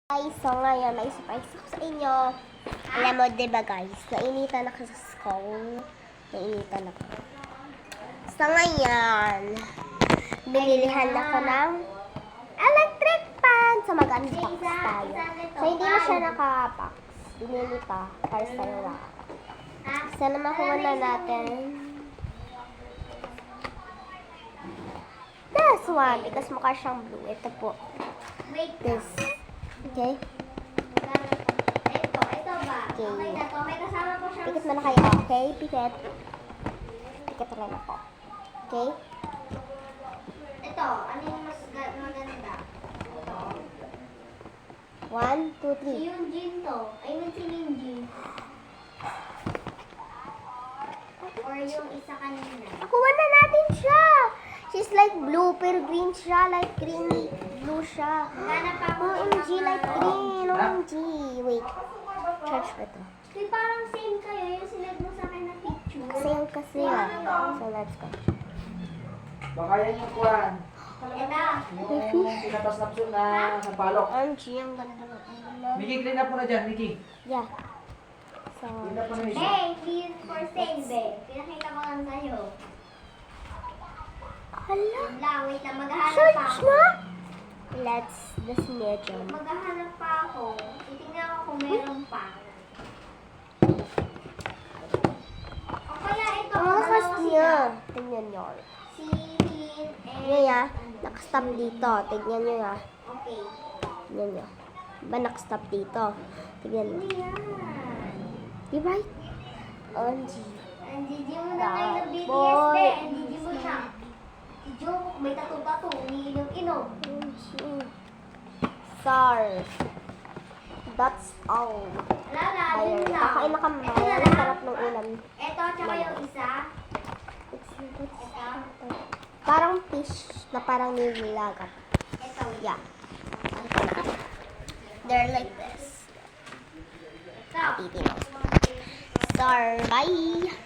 Guys, so ngayon, may surprise ako sa inyo. Alam mo, diba guys, nainitan ako sa school. Nainitan ako. So ngayon, binilihan ako ng electric fan. So mag-unbox tayo. So hindi na siya nakapax. Binili pa para sa iyo. So namakuha na natin. This one, because mukha siyang blue. Ito po. This. Okay? Ito ba? Okay. Okay na to. May kasama po siyang Pikit mo na kayo, okay? Pikit. Pikit rin ako. Okay? Ito, ano yung mas maganda? Ito. 1, 2, 3. Si Yunjin to. I mean si Minjin. Or yung isa kanina. Nakuha na natin siya! She's like blue, pero green siya. Like green, blue siya. Hanap pa ako. OMG, like green. OMG. Wait. Charge ba ito? Di parang same kayo. Yung sinag mo sa akin na picture. Same kasi yan. So, let's go. Baka yan yung kuwan. Ito. Yung pinapas-napsun na sampalok. OMG, ang ganda ng ulam. Miki, clean up mo na dyan, Miki. Yeah. So, Clean up mo na isa. Hey, please for sale, be. Pinakita ko lang sa'yo. hala. Wait lang, maghahanap pa Search ako. na? Let's, this medium. Maghahanap pa ako. Titingnan ko kung meron pa. O kaya ito. Ang lakas dalawa niya. sila. Tingnan nyo. Si Lin and... Ngayon ya, nakastop dito. Tignan nyo ya. Okay. Tignan nyo. Diba nakastop dito? Tignan nyo. Ano yan? Di right? OMG. Ang Gigi mo na kayo ng BTS, Boy. be. Ang Gigi mo siya. Si Jungkook may tato-tato. Umiinom-inom. OMG. Sar. That's all. Wala na, Ayun. yun lang. Kakain na kami. Ito na Ang lang. sarap ng ulam. Ito, tsaka yung isa. Ito. Ito. Parang fish na parang nilagat. Ito. Yeah. They're like this. Ito. Titino. Sar. Bye.